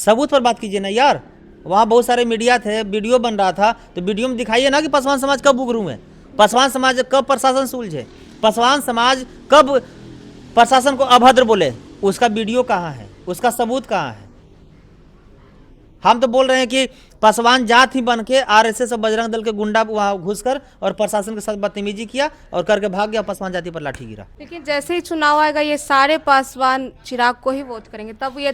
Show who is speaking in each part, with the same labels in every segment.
Speaker 1: सबूत पर बात कीजिए ना यार। वहाँ बहुत सारे मीडिया थे, वीडियो बन रहा था, तो वीडियो में दिखाइए ना कि पासवान समाज कब उग्र हुए, पासवान समाज कब प्रशासन सुलझे, पासवान समाज कब प्रशासन को अभद्र बोले, उसका वीडियो कहाँ है, उसका सबूत कहाँ है। हम तो बोल रहे हैं कि पासवान जात ही बन के आरएसएस और बजरंग दल के गुंडा वहाँ घुसकर और प्रशासन के साथ बदतमीजी किया और करके भाग गया, पासवान जाति पर लाठी गिरा।
Speaker 2: लेकिन जैसे ही चुनाव आएगा ये सारे पासवान चिराग को ही वोट करेंगे, तब ये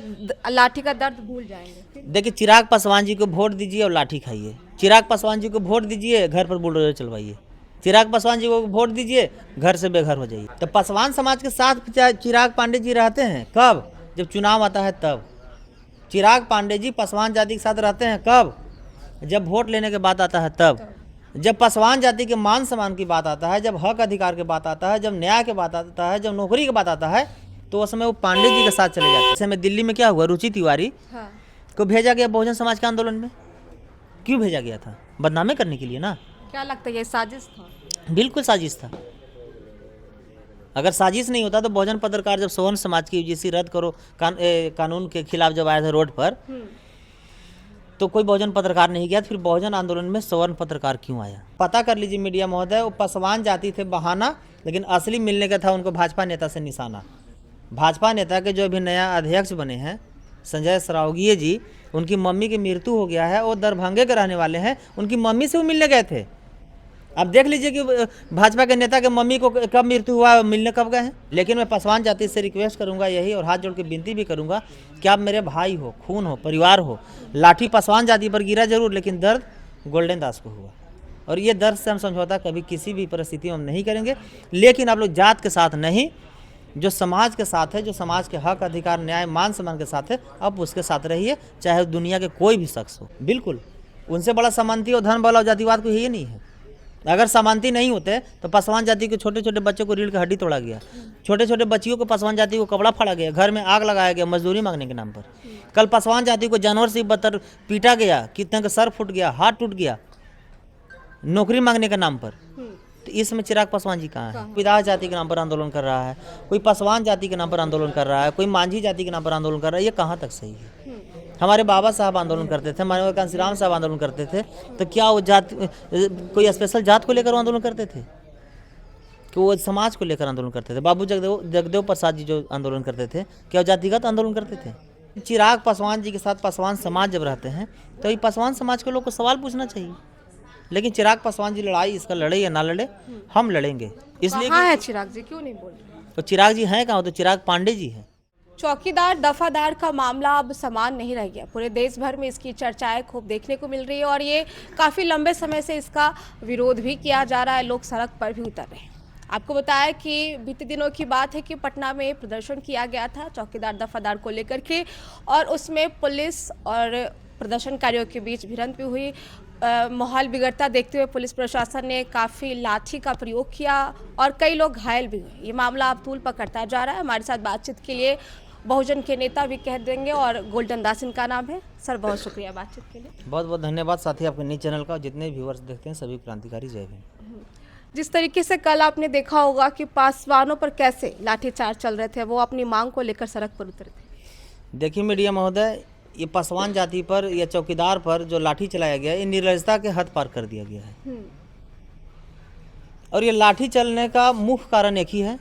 Speaker 2: लाठी का दर्द भूल जाएंगे।
Speaker 1: देखिए, चिराग पासवान जी को वोट दीजिए और लाठी खाइए। चिराग पासवान जी को वोट दीजिए, घर पर बुलडोजर चलवाइए। चिराग पासवान जी को वोट दीजिए, घर से बेघर हो जाइए। तो पासवान समाज के साथ चिराग पांडे जी रहते हैं कब? जब चुनाव आता है तब। चिराग पांडे जी पासवान जाति के साथ रहते हैं कब? जब वोट लेने के बाद आता है तब। जब पासवान जाति के मान सम्मान की बात आता है, जब हक अधिकार की बात आता है, जब न्याय की बात आता है, जब नौकरी की बात आता है, तो उस समय वो पांडे जी के साथ चले जाते हैं। जैसे में दिल्ली में क्या हुआ, रुचि तिवारी को भेजा गया बहुजन समाज के आंदोलन में। क्यों भेजा गया था? बदनामी करने के लिए ना।
Speaker 2: क्या लगता है ये साजिश था?
Speaker 1: बिल्कुल साजिश था। अगर साजिश नहीं होता तो बहुजन पत्रकार जब सवर्ण समाज की यूजीसी रद्द करो कानून के खिलाफ जब आए थे रोड पर, तो कोई बहुजन पत्रकार नहीं गया। फिर बहुजन आंदोलन में सवर्ण पत्रकार क्यों आया? पता कर लीजिए मीडिया महोदय, वो पासवान जाति थे बहाना, लेकिन असली मिलने का था उनको भाजपा नेता से निशाना। भाजपा नेता के जो अभी नया अध्यक्ष बने हैं संजय सरावगिए जी, उनकी मम्मी की मृत्यु हो गया है, वो दरभंगे के रहने वाले हैं, उनकी मम्मी से वो मिलने गए थे। अब देख लीजिए कि भाजपा के नेता के मम्मी को कब मृत्यु हुआ, मिलने कब गए हैं। लेकिन मैं पासवान जाति से रिक्वेस्ट करूंगा यही, और हाथ जोड़ के विनती भी करूंगा कि आप मेरे भाई हो, खून हो, परिवार हो। लाठी पासवान जाति पर गिरा जरूर, लेकिन दर्द गोल्डन दास को हुआ, और ये दर्द से हम समझौता कभी किसी भी परिस्थिति में हम नहीं करेंगे। लेकिन आप लोग जात के साथ नहीं, जो समाज के साथ है, जो समाज के हक अधिकार न्याय मान सम्मान के साथ है, अब उसके साथ रहिए, चाहे दुनिया के कोई भी शख्स हो। बिल्कुल उनसे बड़ा समानती और धन बल और जातिवाद को ही नहीं है। अगर समानती नहीं होते तो पासवान जाति के छोटे छोटे बच्चों को रीढ़ की हड्डी तोड़ा गया, छोटे छोटे बच्चियों को पासवान जाति को कपड़ा फाड़ा गया, घर में आग लगाया गया मजदूरी मांगने के नाम पर। कल पासवान जाति को जानवर से बदतर पीटा गया, कितने का सर फूट गया, हाथ टूट गया, नौकरी मांगने के नाम पर। तो इसमें चिराग पासवान जी कहाँ है? विदाह जाति के नाम पर आंदोलन कर रहा है, कोई पासवान जाति के नाम पर आंदोलन कर रहा है, कोई मांझी जाति के नाम पर आंदोलन कर रहा है। ये कहाँ तक सही है? हमारे बाबा साहब आंदोलन करते थे, माननीय कांशीराम साहब आंदोलन करते थे, तो क्या वो जात कोई स्पेशल जात को लेकर आंदोलन करते थे कि वो समाज को लेकर आंदोलन करते थे? बाबू जगदेव प्रसाद जी जो आंदोलन करते थे, क्या वो जातिगत आंदोलन करते थे? चिराग पासवान जी के साथ पासवान समाज जब रहते हैं तो ये पासवान समाज के लोग को सवाल पूछना चाहिए। लेकिन चिराग पासवान जी लड़ाई इसका लड़े या ना लड़े, हम लड़ेंगे। इसलिए
Speaker 2: कहाँ है चिराग जी, क्यों नहीं बोल रहे?
Speaker 1: तो चिराग जी हैं कहाँ? तो चिराग पांडे जी हैं।
Speaker 2: चौकीदार दफादार का मामला अब समान नहीं रह गया। पूरे देश भर में इसकी चर्चाएं खूब देखने को मिल रही है, और ये काफ़ी लंबे समय से इसका विरोध भी किया जा रहा है, लोग सड़क पर भी उतर रहे हैं। आपको बताया कि बीते दिनों की बात है कि पटना में प्रदर्शन किया गया था चौकीदार दफादार को लेकर के, और उसमें पुलिस और प्रदर्शनकारियों के बीच भिड़ंत भी हुई। माहौल बिगड़ता देखते हुए पुलिस प्रशासन ने काफ़ी लाठी का प्रयोग किया और कई लोग घायल भी हुए। ये मामला अब तूल पकड़ता जा रहा है। हमारे साथ बातचीत के लिए बहुजन के नेता भी कह देंगे, और गोल्डन दास इनका नाम है। सर बहुत शुक्रिया बातचीत के लिए।
Speaker 1: बहुत बहुत धन्यवाद साथी, आपके न्यूज़ चैनल का, जितने व्यूअर्स देखते हैं सभी क्रांतिकारी जय भीम।
Speaker 2: जिस तरीके से कल आपने देखा होगा कि पासवानों पर कैसे लाठीचार्ज चल रहे थे, वो अपनी मांग को लेकर सड़क पर उतरे थे।
Speaker 1: देखिए मीडिया महोदय, ये पासवान जाति पर या चौकीदार पर जो लाठी चलाया गया, ये निर्लजता के हद पार कर दिया गया है। और ये लाठी चलने का मुख्य कारण एक ही है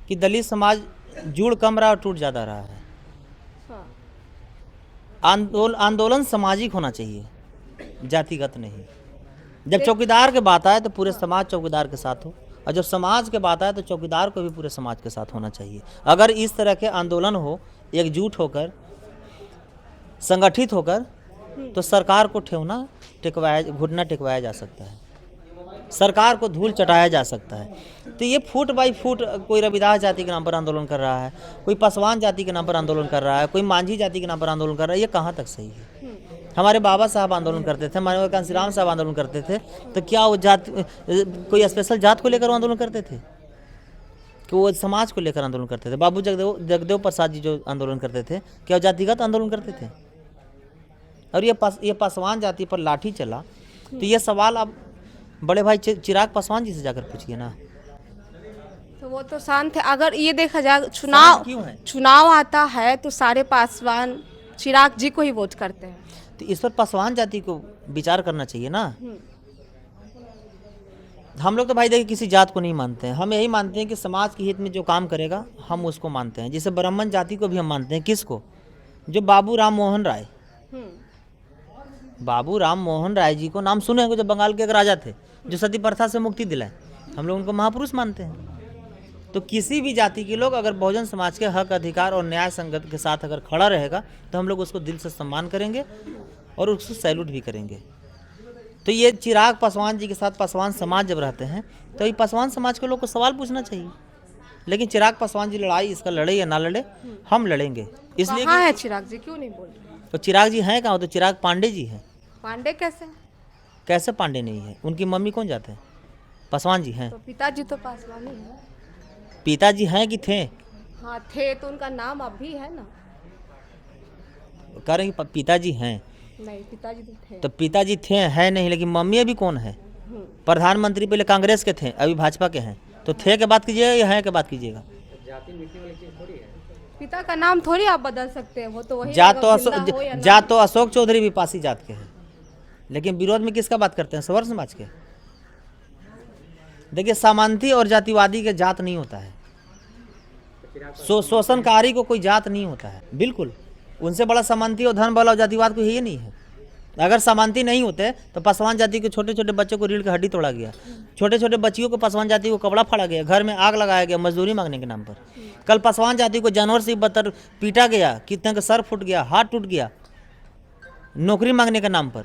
Speaker 1: कि दलित समाज जुड़ कम रहा और टूट ज़्यादा रहा है। आंदोलन सामाजिक होना चाहिए, जातिगत नहीं। जब चौकीदार के बात आए तो पूरे समाज चौकीदार के साथ हो, और जब समाज के बात आए तो चौकीदार को भी पूरे समाज के साथ होना चाहिए। अगर इस तरह के आंदोलन हो, एकजुट होकर, संगठित होकर, तो सरकार को घुटना टेकवाया जा सकता है, सरकार को धूल चटाया जा सकता है। तो ये फुट बाई फुट कोई रविदास जाति के नाम पर आंदोलन कर रहा है, कोई पासवान जाति के नाम पर आंदोलन कर रहा है, कोई मांझी जाति के नाम पर आंदोलन कर रहा है, ये कहाँ तक सही है? हमारे बाबा साहब आंदोलन करते थे, माननीय कांशीराम साहब आंदोलन करते थे, तो क्या वो जात कोई स्पेशल जात को लेकर आंदोलन करते थे कि वो समाज को लेकर आंदोलन करते थे? बाबू जगदेव प्रसाद जी जो आंदोलन करते थे, क्या वो जातिगत आंदोलन करते थे? और ये पासवान जाति पर लाठी चला, तो ये सवाल आप बड़े भाई चिराग पासवान जी से जाकर पूछिए ना।
Speaker 2: तो वो तो शांत है। अगर ये देखा जाए,
Speaker 1: क्यों है?
Speaker 2: चुनाव आता है तो सारे पासवान चिराग जी को ही वोट करते हैं।
Speaker 1: तो इस पर पासवान जाति को विचार करना चाहिए ना। हम लोग तो भाई देखिए किसी जात को नहीं मानते हैं, हम यही मानते हैं कि समाज के हित में जो काम करेगा हम उसको मानते हैं। जैसे ब्राह्मण जाति को भी हम मानते हैं, किसको? जो बाबू राम मोहन राय, बाबू राम मोहन राय जी को नाम सुने हैं, जो बंगाल के एक राजा थे जो सती प्रथा से मुक्ति दिलाए, हम लोग उनको महापुरुष मानते हैं। तो किसी भी जाति के लोग अगर बहुजन समाज के हक अधिकार और न्याय संगत के साथ अगर खड़ा रहेगा तो हम लोग उसको दिल से सम्मान करेंगे और उसको सैल्यूट भी करेंगे। तो ये चिराग पासवान जी के साथ पासवान समाज जब रहते हैं तो ये पासवान समाज के लोग को सवाल पूछना चाहिए। लेकिन चिराग पासवान जी लड़ाई इसका लड़े या ना लड़े, हम लड़ेंगे। इसलिए
Speaker 2: कहाँ है चिराग जी, क्यों नहीं बोल रहे?
Speaker 1: तो चिराग जी हैं कहाँ? तो चिराग पांडे जी हैं।
Speaker 2: पांडे कैसे?
Speaker 1: कैसे पांडे नहीं है? उनकी मम्मी कौन जाते हैं? पासवान जी हैं।
Speaker 2: तो पिताजी तो पासवान ही है।
Speaker 1: पिताजी हैं कि थे?
Speaker 2: हाँ थे, तो उनका नाम अब भी है ना।
Speaker 1: कह रहे हैं कि पिताजी हैं।
Speaker 2: नहीं, पिताजी तो थे।
Speaker 1: तो पिताजी थे है नहीं, लेकिन मम्मी अभी कौन है? प्रधानमंत्री पहले कांग्रेस के थे, अभी भाजपा के हैं। तो थे के बात कीजिएगा या है के बात कीजिएगा?
Speaker 2: पिता का नाम थोड़ी आप बदल सकते हैं, वो तो वही
Speaker 1: जात तो
Speaker 2: जिंदा हो या ना।
Speaker 1: जात तो अशोक चौधरी भी पासी जात के हैं, लेकिन विरोध में किसका बात करते हैं? सवर्ण समाज के। देखिए सामंती और जातिवादी के जात नहीं होता है, शोषणकारी को कोई जात नहीं होता है। बिल्कुल उनसे बड़ा सामंती और धन वाला और जातिवाद को ये नहीं है। अगर सामंती नहीं होते तो पासवान जाति के छोटे छोटे बच्चों को रीढ़ की हड्डी तोड़ा गया, छोटे छोटे बच्चियों को पासवान जाति को कपड़ा फाड़ा गया, घर में आग लगाया गया मजदूरी मांगने के नाम पर। कल पासवान जाति को जानवर से बदतर पीटा गया, कितने का सर फूट गया, हाथ टूट गया, नौकरी मांगने के नाम पर।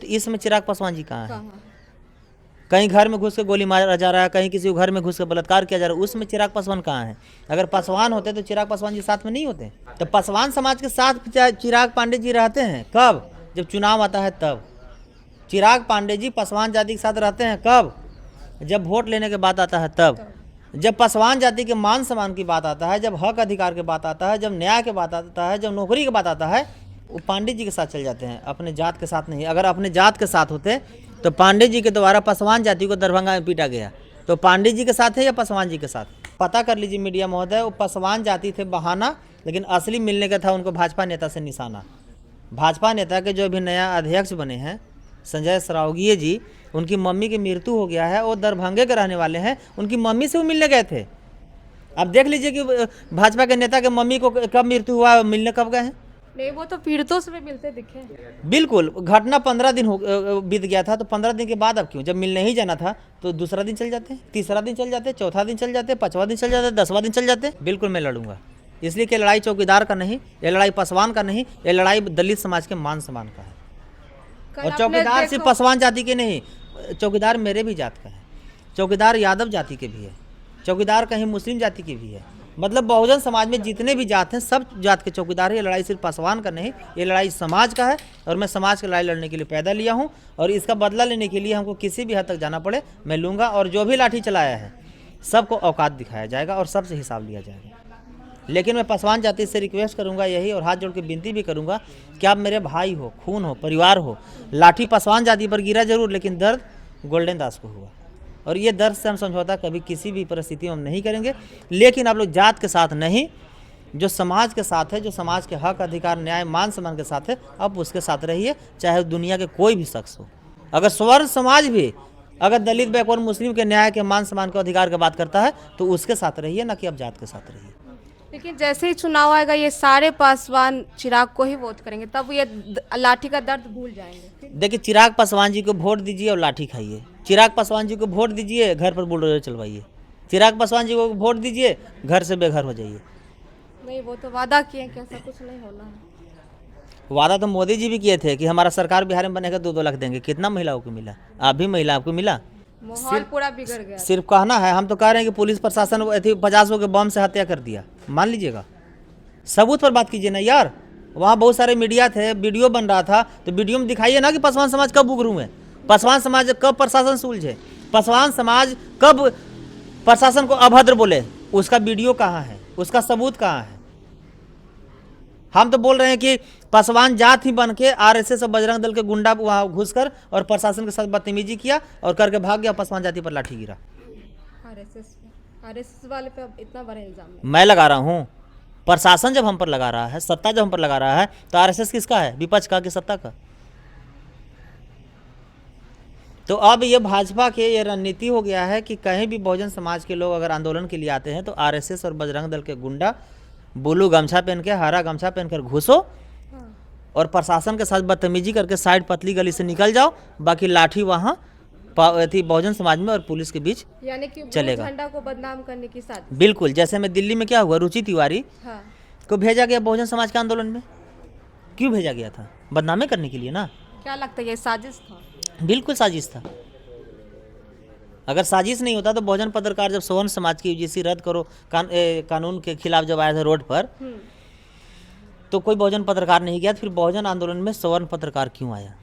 Speaker 1: तो इसमें चिराग पासवान जी कहाँ है? कहीं घर में घुस के गोली मारा जा रहा है, कहीं किसी घर में घुस के बलात्कार किया जा रहा है, उसमें चिराग पासवान कहाँ है? अगर पासवान होते तो चिराग पासवान जी साथ में नहीं होते। तो पासवान समाज के साथ चिराग पांडे जी रहते हैं कब? जब चुनाव आता है तब। चिराग पांडे जी पासवान जाति के साथ रहते हैं कब? जब वोट लेने के बाद आता है तब। जब पासवान जाति के मान सम्मान की बात आता है, जब हक अधिकार की बात आता है, जब न्याय की बात आता है, जब नौकरी की बात आता है, वो पांडे जी के साथ चल जाते हैं, अपने जात के साथ नहीं। अगर अपने जात के साथ होते तो पांडे जी के द्वारा पासवान जाति को दरभंगा में पीटा गया, तो पांडे जी के साथ है या पासवान जी के साथ? पता कर लीजिए मीडिया महोदय, वो पासवान जाति थे बहाना, लेकिन असली मिलने का था उनको भाजपा नेता से निशाना। भाजपा नेता के जो अभी नया अध्यक्ष बने हैं संजय सरावगिए जी, उनकी मम्मी की मृत्यु हो गया है, वो दरभंगे के रहने वाले हैं, उनकी मम्मी से वो मिलने गए थे। अब देख लीजिए कि भाजपा के नेता के मम्मी को कब मृत्यु हुआ, मिलने कब गए हैं?
Speaker 2: नहीं, वो तो पीड़ितों से भी मिलते दिखे।
Speaker 1: बिल्कुल, घटना 15 दिन बीत गया था, तो 15 दिन के बाद अब क्यों? जब मिलने ही जाना था तो दूसरा दिन चल जाते, तीसरा दिन चल जाते, चौथा दिन चल जाते, 5वां दिन चल जाते, 10वां दिन चल जाते। बिल्कुल मैं लड़ूंगा, इसलिए कि लड़ाई चौकीदार का नहीं, ये लड़ाई पासवान का नहीं, ये लड़ाई दलित समाज के मान सम्मान का है। और चौकीदार सिर्फ पासवान जाति के नहीं, चौकीदार मेरे भी जात का है, चौकीदार यादव जाति के भी है, चौकीदार कहीं मुस्लिम जाति के भी है। मतलब बहुजन समाज में जितने भी जात हैं सब जात के चौकीदार है। ये लड़ाई सिर्फ पासवान का नहीं, ये लड़ाई समाज का है, और मैं समाज की लड़ाई लड़ने के लिए पैदा लिया हूँ, और इसका बदला लेने के लिए हमको किसी भी हद तक जाना पड़े मैं लूँगा। और जो भी लाठी चलाया है सबको औकात दिखाया जाएगा और सबसे हिसाब लिया जाएगा। लेकिन मैं पासवान जाति से रिक्वेस्ट करूंगा यही, और हाथ जोड़ के विनती भी करूंगा कि आप मेरे भाई हो, खून हो, परिवार हो। लाठी पासवान जाति पर गिरा जरूर, लेकिन दर्द गोल्डन दास को हुआ, और ये दर्द से हम समझौता कभी किसी भी परिस्थिति में हम नहीं करेंगे। लेकिन आप लोग जात के साथ नहीं, जो समाज के साथ है, जो समाज के हक अधिकार न्याय मान सम्मान के साथ है, अब उसके साथ रहिए, चाहे दुनिया के कोई भी शख्स हो। अगर स्वर्ण समाज भी अगर दलित बैकवर्ड मुस्लिम के न्याय के मान सम्मान के अधिकार की बात करता है तो उसके साथ रहिए, ना कि अब जात के साथ रहिए।
Speaker 2: लेकिन जैसे ही चुनाव आएगा ये सारे पासवान चिराग को ही वोट करेंगे, तब ये लाठी का दर्द भूल जाएंगे।
Speaker 1: देखिए, चिराग पासवान जी को वोट दीजिए और लाठी खाइए। चिराग पासवान जी को वोट दीजिए, घर पर बुलडोजर चलवाइए। चिराग पासवान जी को वोट दीजिए, घर से बेघर हो जाइए।
Speaker 2: नहीं, वो तो वादा किए कि ऐसा कुछ नहीं होना है।
Speaker 1: वादा तो मोदी जी भी किए थे कि हमारा सरकार बिहार में बनेगा 2-2 लाख देंगे। कितना महिलाओं को मिला? आप भी महिला, आपको मिला?
Speaker 2: माहौल पूरा बिगड़ गया।
Speaker 1: सिर्फ कहना है। हम तो कह रहे हैं कि पुलिस प्रशासन 50 लोगों के बम से हत्या कर दिया, मान लीजिएगा। सबूत पर बात कीजिए ना यार। वहाँ बहुत सारे मीडिया थे, वीडियो बन रहा था, तो वीडियो में दिखाइए ना कि पासवान समाज कब उग्र है, पासवान समाज कब प्रशासन से उलझे, पासवान समाज कब प्रशासन को अभद्र बोले। उसका वीडियो कहाँ है? उसका सबूत कहाँ है? हम तो बोल रहे हैं कि पासवान जात ही बन के आरएसएस और बजरंग दल के गुंडा वहाँ घुसकर और प्रशासन के साथ बदतमीजी किया और करके भाग गया, पासवान जाति पर लाठी गिरा।
Speaker 2: आरएसएस वाले पे अब इतना बड़ा इल्जाम
Speaker 1: मैं लगा रहा हूँ, प्रशासन जब हम पर लगा रहा है, सत्ता जब हम पर लगा रहा है, तो आरएसएस किसका है? विपक्ष का कि सत्ता का? तो अब ये भाजपा के ये रणनीति हो गया है कि कहीं भी बहुजन समाज के लोग अगर आंदोलन के लिए आते हैं तो आरएसएस और बजरंग दल के गुंडा ब्लू गमछा पहन के, हरा गमछा पहनकर घुसो और प्रशासन के साथ बदतमीजी करके साइड पतली गली से निकल जाओ, बाकी लाठी वहाँ बहुजन समाज में और पुलिस के बीच
Speaker 2: यानी कि
Speaker 1: चलेगा।
Speaker 2: झंडा को बदनाम करने की साथ।
Speaker 1: बिल्कुल, जैसे में दिल्ली में क्या हुआ, रुचि तिवारी
Speaker 2: हाँ।
Speaker 1: को भेजा गया बहुजन समाज के आंदोलन में। क्यों भेजा गया था? बदनामी करने के लिए ना।
Speaker 2: क्या लगता है ये साजिश था?
Speaker 1: बिल्कुल साजिश था। अगर साजिश नहीं होता तो बहुजन पत्रकार जब सवर्ण समाज की यूजीसी रद्द करो कानून के खिलाफ जब आए थे रोड पर, तो कोई बहुजन पत्रकार नहीं गया, फिर बहुजन आंदोलन में सवर्ण पत्रकार क्यों आया?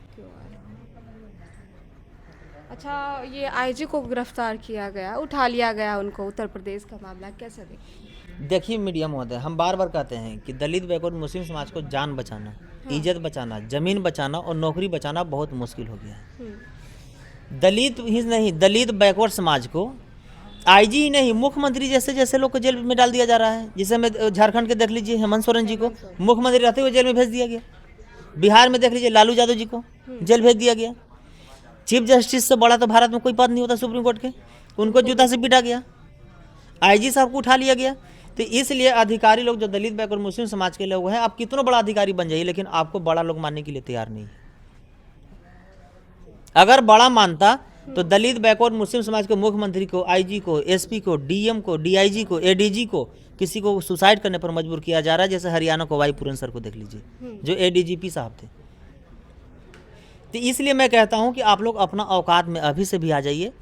Speaker 2: अच्छा, ये आईजी को गिरफ्तार किया गया, उठा लिया गया उनको, उत्तर प्रदेश का मामला कैसे देखिए?
Speaker 1: देखिए मीडिया महोदय, हम बार बार कहते हैं कि दलित बैकवर्ड मुस्लिम समाज को जान बचाना, इज्जत बचाना, जमीन बचाना और नौकरी बचाना बहुत मुश्किल हो गया है। दलित ही नहीं, दलित बैकवर्ड समाज को आईजी ही नहीं, मुख्यमंत्री जैसे लोग को जेल में डाल दिया जा रहा है। जैसे में झारखंड के देख लीजिए हेमंत सोरेन जी को मुख्यमंत्री रहते हुए जेल में भेज दिया गया। बिहार में देख लीजिए लालू यादव जी को जेल भेज दिया गया। चीफ जस्टिस से बड़ा तो भारत में कोई पद नहीं होता सुप्रीम कोर्ट के, उनको जूता से पीटा गया। आईजी साहब को उठा लिया गया। तो इसलिए अधिकारी लोग जो दलित बैकवर्ड मुस्लिम समाज के लोग हैं, आप कितना बड़ा अधिकारी बन जाइए, लेकिन आपको बड़ा लोग मानने के लिए तैयार नहीं है। अगर बड़ा मानता तो दलित बैकवर्ड मुस्लिम समाज के मुख्यमंत्री को, आईजी को, एसपी को, डीएम को, डीआईजी को, एडीजी को किसी को सुसाइड करने पर मजबूर किया जा रहा है। जैसे हरियाणा को वाई पुरन सर को देख लीजिए, जो एडीजीपी साहब थे। तो इसलिए मैं कहता हूं कि आप लोग अपना औकात में अभी से भी आ जाइए।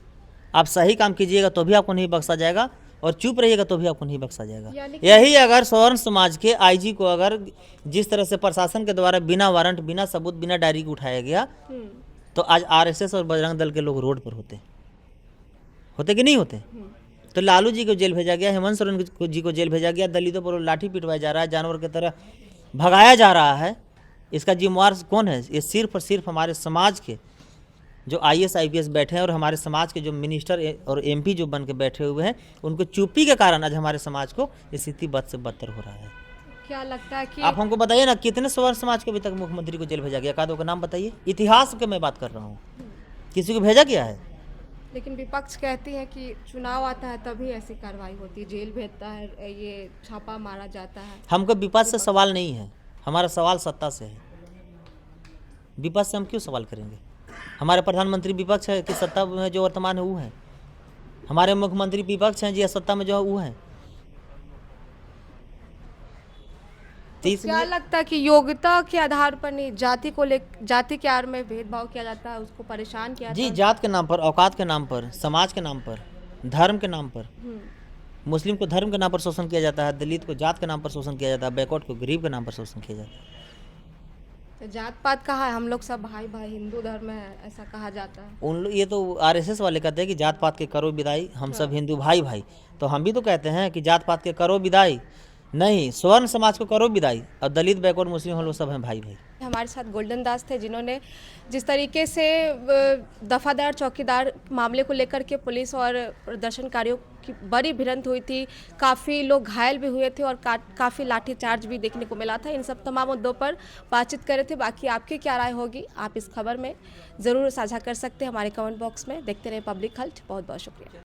Speaker 1: आप सही काम कीजिएगा तो भी आपको नहीं बख्शा जाएगा, और चुप रहिएगा तो भी आपको नहीं बख्शा जाएगा। यही अगर सवर्ण समाज के आईजी को अगर जिस तरह से प्रशासन के द्वारा बिना वारंट, बिना सबूत, बिना डायरी को उठाया गया, तो आज आरएसएस और बजरंग दल के लोग रोड पर होते कि नहीं होते? तो लालू जी को जेल भेजा गया, हेमंत सोरेन जी को जेल भेजा गया, दलितों पर लाठी पिटवाया जा रहा है, जानवर की तरह भगाया जा रहा है। इसका जिम्मेवार कौन है? ये सिर्फ और सिर्फ हमारे समाज के जो आईएएस आईपीएस बैठे हैं और हमारे समाज के जो मिनिस्टर और एमपी जो बन के बैठे हुए हैं, उनको चुप्पी के कारण आज हमारे समाज को स्थिति बद से बदतर हो रहा है।
Speaker 2: क्या लगता है कि
Speaker 1: आप हमको बताइए ना, कितने सवर्ण समाज के अभी तक मुख्यमंत्री को जेल भेजा गया? का दो का नाम बताइए। इतिहास के मैं बात कर रहा हूँ, किसी को भेजा गया है?
Speaker 2: लेकिन विपक्ष कहती है कि चुनाव आता है तभी ऐसी कार्रवाई होती है, जेल भेजता है, ये छापा मारा जाता है।
Speaker 1: हमको विपक्ष से सवाल नहीं है, हमारा सवाल सत्ता से है। विपक्ष से हम क्यों सवाल करेंगे? हमारे प्रधानमंत्री विपक्ष है कि सत्ता में जो वर्तमान है वो है? हमारे मुख्यमंत्री विपक्ष हैं जी, सत्ता में जो है वो है?
Speaker 2: तो क्या लगता है कि योग्यता के आधार पर नहीं, जाति के आड़ में भेदभाव किया जाता है, उसको परेशान किया
Speaker 1: जी?
Speaker 2: जाता है?
Speaker 1: जात के नाम पर, औकात के नाम पर, समाज के नाम पर, धर्म के नाम पर, मुस्लिम को धर्म के नाम पर शोषण किया जाता है, दलित को जात के नाम पर शोषण किया जाता है, बैकवर्ड को गरीब के नाम पर शोषण किया जाता है।
Speaker 2: तो जात पात कहा है, हम लोग सब भाई भाई, हिंदू धर्म है, ऐसा कहा जाता है।
Speaker 1: ये तो आरएसएस वाले कहते हैं कि जात पात के करो विदाई, हम सब हिंदू भाई भाई। तो हम भी तो कहते हैं कि जात पात के करो विदाई, नहीं स्वर्ण समाज को करो विदाई, और दलित बैकवर्ड मुस्लिम हम लोग सब हैं भाई भाई।
Speaker 2: हमारे साथ गोल्डन दास थे, जिन्होंने जिस तरीके से दफादार चौकीदार मामले को लेकर के पुलिस और प्रदर्शनकारियों की बड़ी भिड़ंत हुई थी, काफ़ी लोग घायल भी हुए थे और काफ़ी लाठीचार्ज भी देखने को मिला था। इन सब तमाम मुद्दों पर बातचीत कर रहे थे। बाकी आपकी क्या राय होगी, आप इस खबर में ज़रूर साझा कर सकते हैं हमारे कमेंट बॉक्स में। देखते रहे पब्लिक हल्ट। बहुत बहुत शुक्रिया।